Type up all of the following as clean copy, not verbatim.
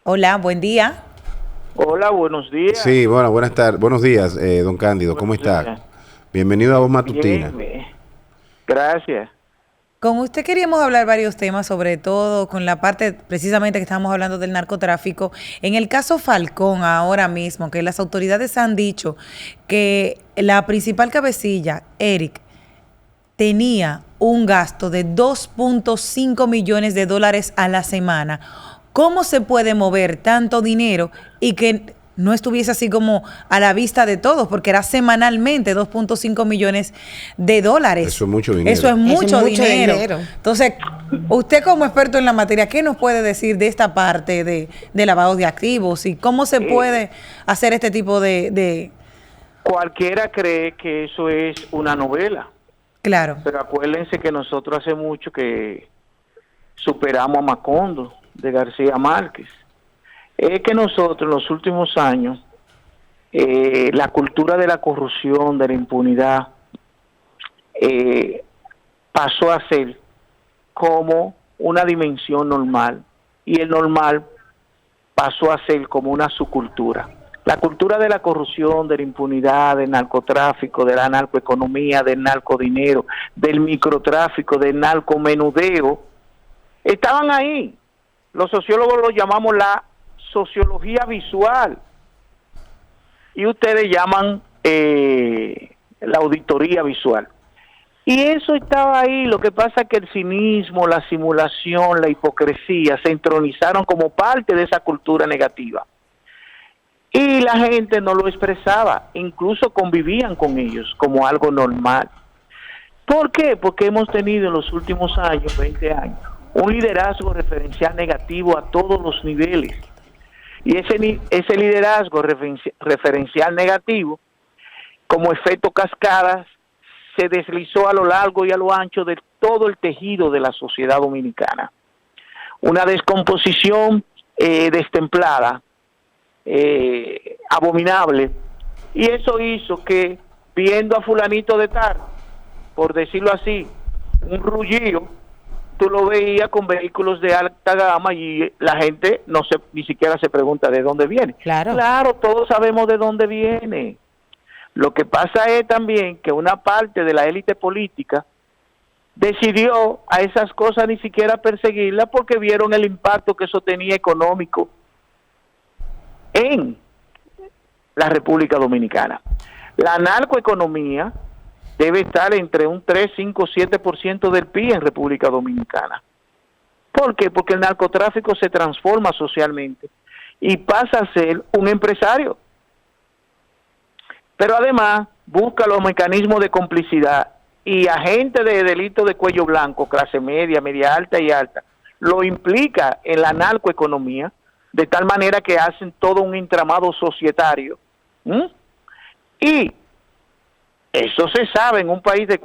Hola, buen día. Hola, buenos días. Sí, bueno, buenas tardes. Buenos días, don Cándido. ¿Cómo Buenos está? días. Bienvenido a Voz Matutina. Bien, gracias. Con usted queríamos hablar varios temas, sobre todo con la parte precisamente que estamos hablando del narcotráfico. En el caso Falcón, ahora mismo, que las autoridades han dicho que la principal cabecilla, Eric, tenía un gasto de 2.5 millones de dólares a la semana. ¿Cómo se puede mover tanto dinero y que no estuviese así como a la vista de todos? Porque era semanalmente 2.5 millones de Eso dólares. es mucho Eso dinero. es Es mucho mucho dinero. dinero. Entonces, usted como experto en la materia, ¿qué nos puede decir de esta parte de lavado de activos y cómo se Eh, puede hacer este tipo de Cualquiera cree que eso es una novela, claro, pero acuérdense que nosotros hace mucho que superamos a Macondo de García Márquez. Es que nosotros en los últimos años, la cultura de la corrupción, de la impunidad, eh, pasó a ser como una dimensión normal y el normal pasó a ser como una subcultura. La cultura de la corrupción, de la impunidad, del narcotráfico, de la narcoeconomía, del narcodinero, del microtráfico, del narcomenudeo, estaban ahí. Los sociólogos lo llamamos la sociología visual y ustedes llaman la auditoría visual. Y eso estaba ahí, lo que pasa es que el cinismo, la simulación, la hipocresía se entronizaron como parte de esa cultura negativa. Y la gente no lo expresaba, incluso convivían con ellos como algo normal. ¿Por qué? Porque hemos tenido en los últimos años, 20 años, un liderazgo referencial negativo a todos los niveles. Y ese liderazgo referencial negativo, como efecto cascadas, se deslizó a lo largo y a lo ancho de todo el tejido de la sociedad dominicana. Una descomposición destemplada, abominable, y eso hizo que, viendo a fulanito de tal, por decirlo así, un rullido, tú lo veías con vehículos de alta gama y la gente ni siquiera se pregunta de dónde viene. Claro. Claro, todos sabemos de dónde viene. Lo que pasa es también que una parte de la élite política decidió a esas cosas ni siquiera perseguirlas porque vieron el impacto que eso tenía económico en la República Dominicana. La narcoeconomía debe estar entre un 3, 5, 7% del PIB en República Dominicana. ¿Por qué? Porque el narcotráfico se transforma socialmente y pasa a ser un empresario. Pero además busca los mecanismos de complicidad y agentes de delito de cuello blanco, clase media, media alta y alta, lo implica en la narcoeconomía, de tal manera que hacen todo un entramado societario. Y eso se sabe en un país de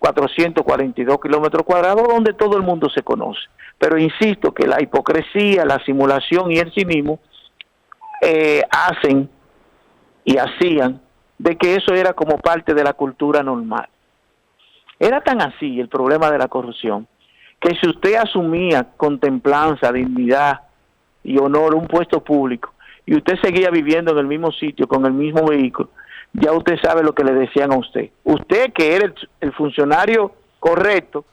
48.442 kilómetros cuadrados donde todo el mundo se conoce. Pero insisto que la hipocresía, la simulación y el cinismo hacen y hacían de que eso era como parte de la cultura normal. Era tan así el problema de la corrupción que si usted asumía con templanza, dignidad y honor un puesto público y usted seguía viviendo en el mismo sitio con el mismo vehículo, ya usted sabe lo que le decían a usted. Usted que era el funcionario correcto,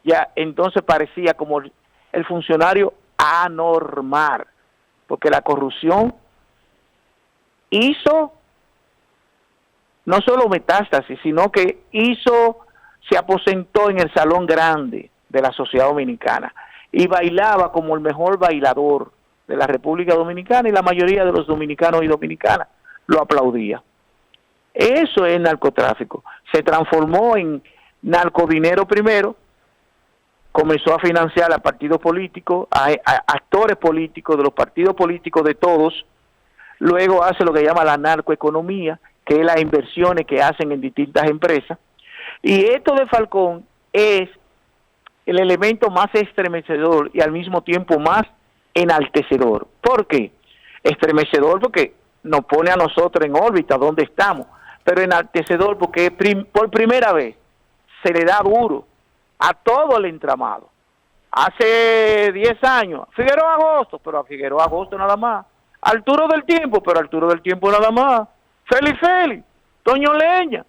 ya entonces parecía como el funcionario anormal, porque la corrupción hizo no solo metástasis, sino que se aposentó en el salón grande de la sociedad dominicana y bailaba como el mejor bailador de la República Dominicana y la mayoría de los dominicanos y dominicanas lo aplaudía. Eso es narcotráfico. Se transformó en narcodinero primero, comenzó a financiar a partidos políticos, a actores políticos de los partidos políticos de todos. Luego hace lo que llama la narcoeconomía, que es las inversiones que hacen en distintas empresas. Y esto de Falcón es el elemento más estremecedor y al mismo tiempo más enaltecedor. ¿Por qué? Estremecedor porque nos pone a nosotros en órbita donde estamos, pero enaltecedor porque por primera vez se le da duro a todo el entramado, hace 10 años, Figueroa Agosto, pero a Figueroa Agosto nada más, Arturo del Tiempo, pero Arturo del Tiempo nada más, Félix, Toño Leña,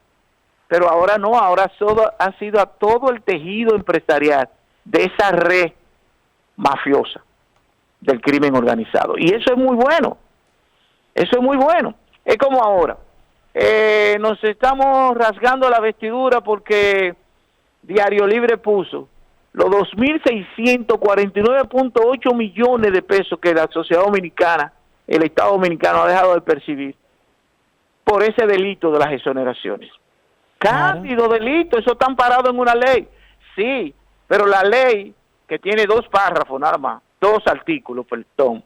pero ahora no, ahora ha sido a todo el tejido empresarial de esa red mafiosa del crimen organizado, y eso es muy bueno, es como ahora, nos estamos rasgando la vestidura porque Diario Libre puso los 2.649.8 millones de pesos que la sociedad dominicana, el Estado dominicano ha dejado de percibir por ese delito de las exoneraciones. Cándido delito, eso está amparado en una ley. Sí, pero la ley, que tiene 2 párrafos nada más, 2 artículos, perdón,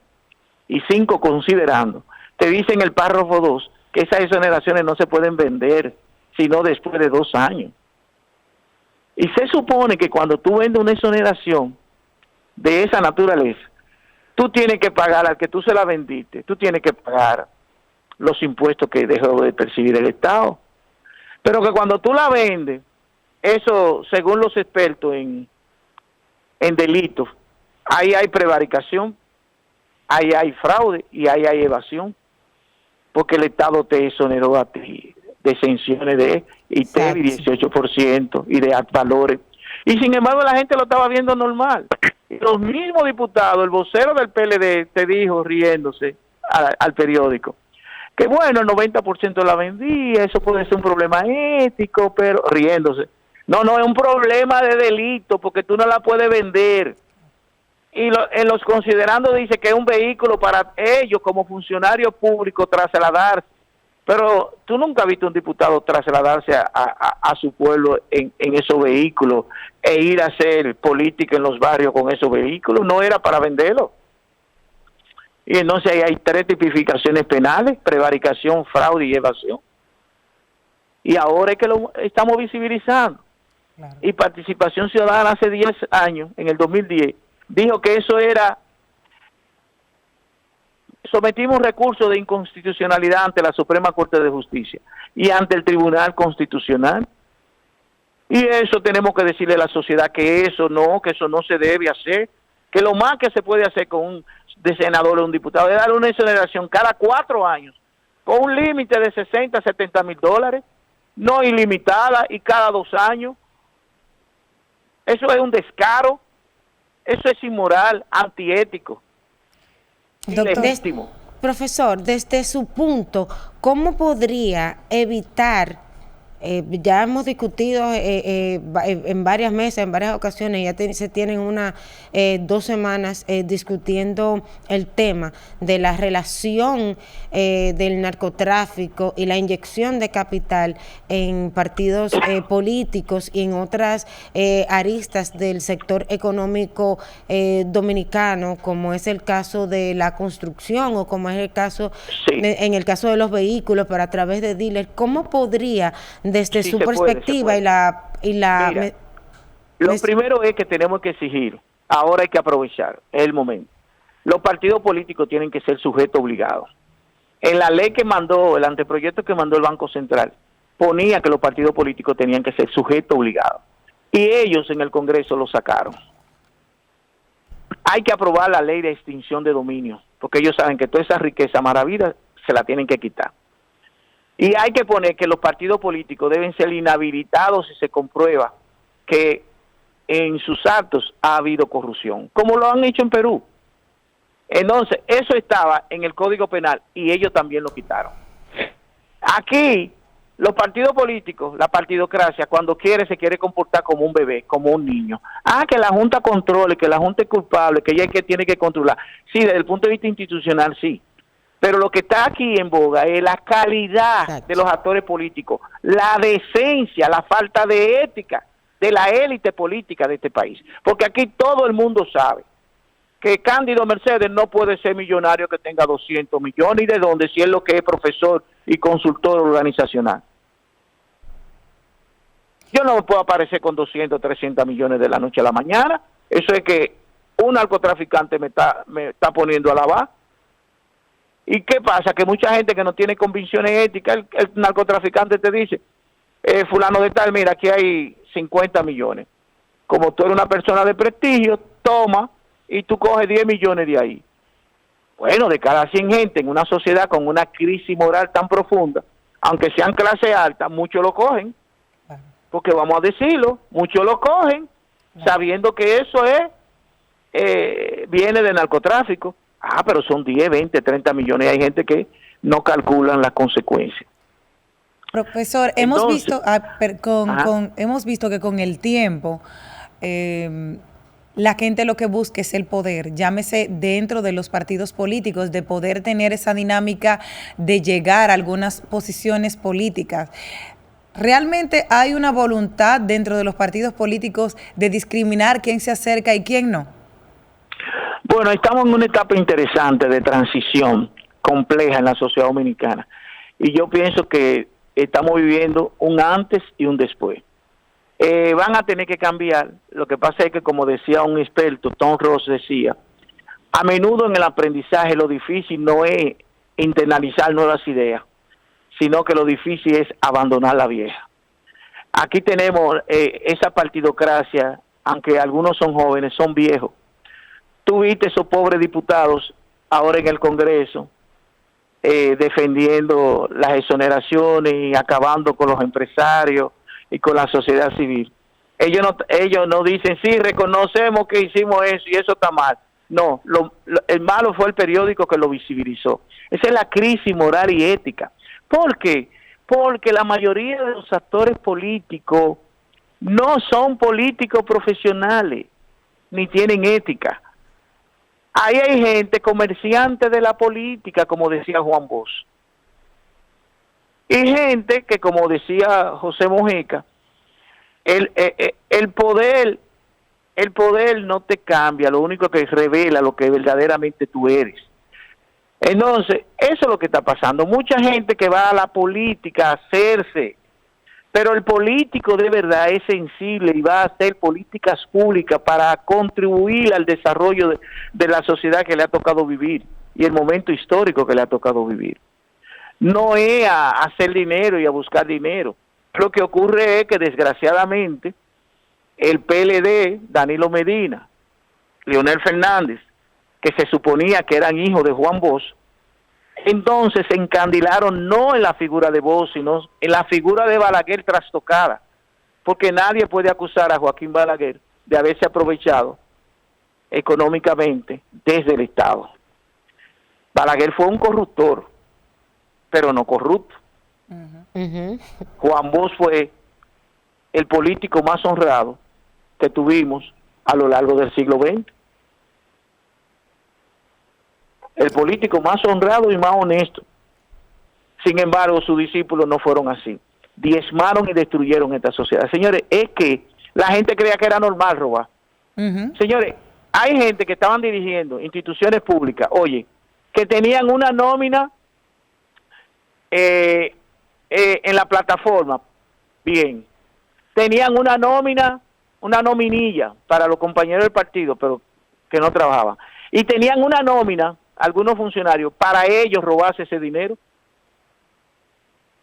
y 5 considerando, te dice en el párrafo 2 que esas exoneraciones no se pueden vender sino después de 2 años. Y se supone que cuando tú vendes una exoneración de esa naturaleza, tú tienes que pagar al que tú se la vendiste, tú tienes que pagar los impuestos que dejó de percibir el Estado. Pero que cuando tú la vendes, eso, según los expertos en delitos, ahí hay prevaricación, ahí hay fraude y ahí hay evasión, porque el Estado te exoneró a ti de exenciones de ITEV y 18% y de valores. Y sin embargo la gente lo estaba viendo normal. Y los mismos diputados, el vocero del PLD te dijo, riéndose al periódico, que bueno, el 90% la vendía, eso puede ser un problema ético, pero riéndose. No, es un problema de delito, porque tú no la puedes vender. Y en los considerando dice que es un vehículo para ellos como funcionarios públicos trasladarse. Pero tú nunca has visto un diputado trasladarse a su pueblo en esos vehículos e ir a hacer política en los barrios con esos vehículos. No era para venderlo. Y entonces ahí hay 3 tipificaciones penales: prevaricación, fraude y evasión. Y ahora es que lo estamos visibilizando. Claro. Y Participación Ciudadana hace 10 años, en el 2010, dijo que eso era... Sometimos un recurso de inconstitucionalidad ante la Suprema Corte de Justicia y ante el Tribunal Constitucional. Y eso tenemos que decirle a la sociedad que eso no se debe hacer, que lo más que se puede hacer con un senador o un diputado es darle una exoneración cada 4 años, con un límite de 60, 70 mil dólares, no ilimitada, y cada 2 años. Eso es un descaro, eso es inmoral, antiético. Doctor, profesor, desde su punto, ¿cómo podría evitar, ya hemos discutido en varias mesas, en varias ocasiones, se tienen 2 semanas discutiendo el tema de la relación del narcotráfico y la inyección de capital en partidos políticos y en otras aristas del sector económico dominicano, como es el caso de la construcción o como es el caso, en el caso de los vehículos, pero a través de dealers? ¿Cómo podría, desde su perspectiva Mira, lo primero es que tenemos que exigir, ahora hay que aprovechar, es el momento. Los partidos políticos tienen que ser sujetos obligados. En la ley que mandó, el anteproyecto que mandó el Banco Central, ponía que los partidos políticos tenían que ser sujetos obligados. Y ellos en el Congreso lo sacaron. Hay que aprobar la ley de extinción de dominio, porque ellos saben que toda esa riqueza maravilla se la tienen que quitar. Y hay que poner que los partidos políticos deben ser inhabilitados si se comprueba que en sus actos ha habido corrupción, como lo han hecho en Perú. Entonces, eso estaba en el Código Penal y ellos también lo quitaron. Aquí, los partidos políticos, la partidocracia, cuando se quiere comportar como un bebé, como un niño. Que la Junta controle, que la Junta es culpable, que ella es que tiene que controlar. Sí, desde el punto de vista institucional, sí. Pero lo que está aquí en boga es la calidad de los actores políticos, la decencia, la falta de ética de la élite política de este país. Porque aquí todo el mundo sabe que Cándido Mercedes no puede ser millonario que tenga 200 millones. ¿Y de dónde? Si es lo que es profesor y consultor organizacional. Yo no me puedo aparecer con 200, 300 millones de la noche a la mañana. Eso es que un narcotraficante me está poniendo a lavar. ¿Y qué pasa? Que mucha gente que no tiene convicciones éticas, el narcotraficante te dice, fulano de tal, mira, aquí hay 50 millones. como tú eres una persona de prestigio, toma y tú coges 10 millones de ahí. Bueno, de cada 100 gente en una sociedad con una crisis moral tan profunda, aunque sean clase alta, muchos lo cogen, porque vamos a decirlo, muchos lo cogen, sabiendo que eso viene de narcotráfico. Pero son 10, 20, 30 millones, y hay gente que no calculan las consecuencias. Profesor, hemos visto que con el tiempo la gente lo que busca es el poder, llámese dentro de los partidos políticos, de poder tener esa dinámica de llegar a algunas posiciones políticas. ¿Realmente hay una voluntad dentro de los partidos políticos de discriminar quién se acerca y quién no? Bueno, estamos en una etapa interesante de transición compleja en la sociedad dominicana, y yo pienso que estamos viviendo un antes y un después. Van a tener que cambiar. Lo que pasa es que, como decía un experto, Tom Ross decía, a menudo en el aprendizaje lo difícil no es internalizar nuevas ideas, sino que lo difícil es abandonar la vieja. Aquí tenemos esa partidocracia, aunque algunos son jóvenes, son viejos. Tú viste esos pobres diputados ahora en el Congreso defendiendo las exoneraciones y acabando con los empresarios y con la sociedad civil. Ellos no dicen, sí, reconocemos que hicimos eso y eso está mal. No, el malo fue el periódico que lo visibilizó. Esa es la crisis moral y ética. ¿Por qué? Porque la mayoría de los actores políticos no son políticos profesionales, ni tienen ética. Ahí hay gente, comerciante de la política, como decía Juan Bosch. Y gente que, como decía José Mojica, el poder no te cambia, lo único que revela lo que verdaderamente tú eres. Entonces, eso es lo que está pasando. Mucha gente que va a la política a hacerse, pero el político de verdad es sensible y va a hacer políticas públicas para contribuir al desarrollo de la sociedad que le ha tocado vivir y el momento histórico que le ha tocado vivir. No es a hacer dinero y a buscar dinero. Lo que ocurre es que, desgraciadamente, el PLD, Danilo Medina, Leonel Fernández, que se suponía que eran hijos de Juan Bosch, entonces se encandilaron no en la figura de Bosch, sino en la figura de Balaguer trastocada, porque nadie puede acusar a Joaquín Balaguer de haberse aprovechado económicamente desde el Estado. Balaguer fue un corruptor, pero no corrupto. Juan Bosch fue el político más honrado que tuvimos a lo largo del siglo XX. El político más honrado y más honesto. Sin embargo, sus discípulos no fueron así. Diezmaron y destruyeron esta sociedad. Señores, es que la gente creía que era normal robar. Señores, hay gente que estaban dirigiendo instituciones públicas, oye, que tenían una nómina en la plataforma, bien. Tenían una nómina, una nominilla para los compañeros del partido, pero que no trabajaban. Y tenían una nómina, algunos funcionarios, para ellos robarse ese dinero.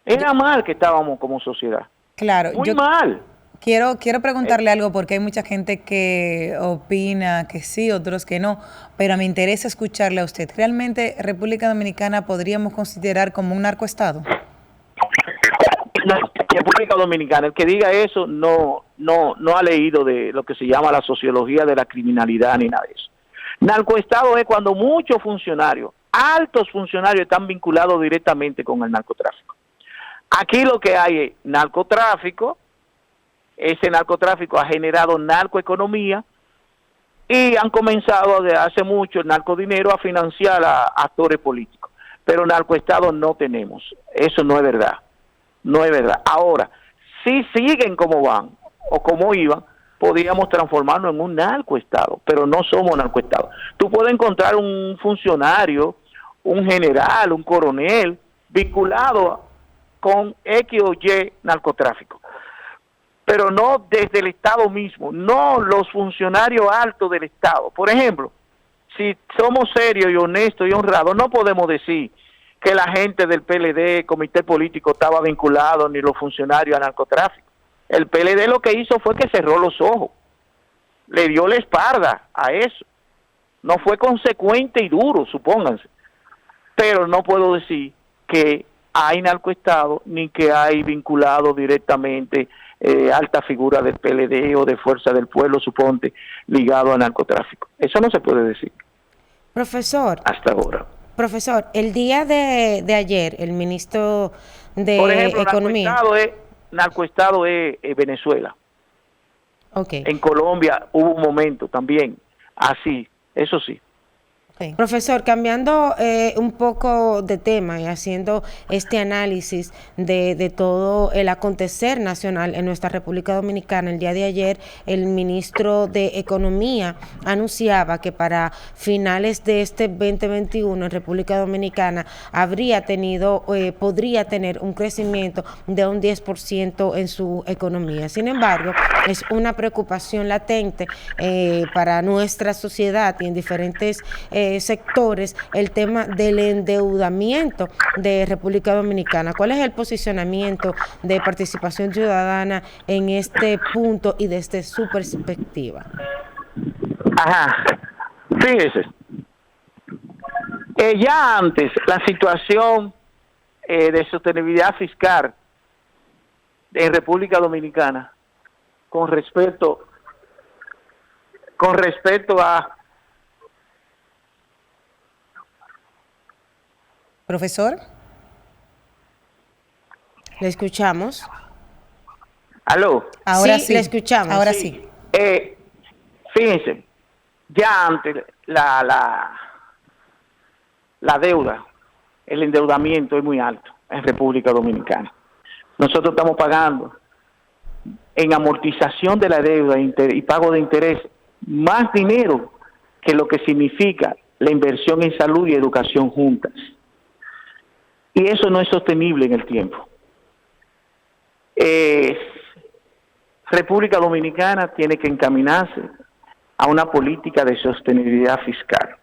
Era mal que estábamos como sociedad. Claro. Muy mal. Quiero preguntarle algo, porque hay mucha gente que opina que sí, otros que no, pero me interesa escucharle a usted. ¿Realmente República Dominicana podríamos considerar como un narcoestado? República Dominicana, el que diga eso no ha leído de lo que se llama la sociología de la criminalidad ni nada de eso. Narcoestado es cuando muchos funcionarios, altos funcionarios, están vinculados directamente con el narcotráfico. Aquí lo que hay es narcotráfico. Ese narcotráfico ha generado narcoeconomía y han comenzado desde hace mucho el narcodinero a financiar a actores políticos. Pero narcoestado no tenemos. Eso no es verdad. No es verdad. Ahora, si siguen como van o como iban, podríamos transformarnos en un narcoestado, pero no somos narcoestado. Tú puedes encontrar un funcionario, un general, un coronel, vinculado con X o Y narcotráfico, pero no desde el Estado mismo, no los funcionarios altos del Estado. Por ejemplo, si somos serios y honestos y honrados, no podemos decir que la gente del PLD, comité político, estaba vinculado, ni los funcionarios, a narcotráfico. El PLD lo que hizo fue que cerró los ojos. le dio la espalda a eso. No fue consecuente y duro, supónganse. Pero no puedo decir que hay narcoestado ni que hay vinculado directamente alta figura del PLD o de Fuerza del Pueblo, suponte, ligado al narcotráfico. Eso no se puede decir. Profesor. Hasta ahora. Profesor, el día de ayer, el ministro de Por ejemplo, Economía... narcoestado es Venezuela. Okay. En Colombia hubo un momento también así, eso sí. Okay. Profesor, cambiando un poco de tema y haciendo este análisis de todo el acontecer nacional en nuestra República Dominicana, el día de ayer el ministro de Economía anunciaba que para finales de este 2021 en República Dominicana podría tener un crecimiento de un 10% en su economía. Sin embargo, es una preocupación latente para nuestra sociedad y en diferentes sectores el tema del endeudamiento de República Dominicana. ¿Cuál es el posicionamiento de Participación Ciudadana en este punto y desde su perspectiva? Ajá, fíjese, ya antes la situación de sostenibilidad fiscal en República Dominicana con respecto a... Profesor. ¿Le escuchamos? ¿Aló? Ahora sí, sí. le escuchamos. Ahora sí. Fíjense, ya antes la deuda, el endeudamiento es muy alto en República Dominicana. Nosotros estamos pagando en amortización de la deuda y pago de interés más dinero que lo que significa la inversión en salud y educación juntas. Y eso no es sostenible en el tiempo. República Dominicana tiene que encaminarse a una política de sostenibilidad fiscal,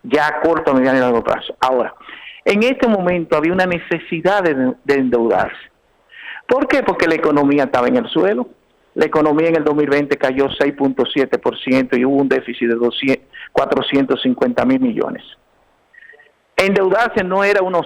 ya a corto, a mediano y largo plazo. Ahora, en este momento había una necesidad de endeudarse. ¿Por qué? Porque la economía estaba en el suelo. La economía en el 2020 cayó 6.7% y hubo un déficit de 450 mil millones. Endeudarse no era una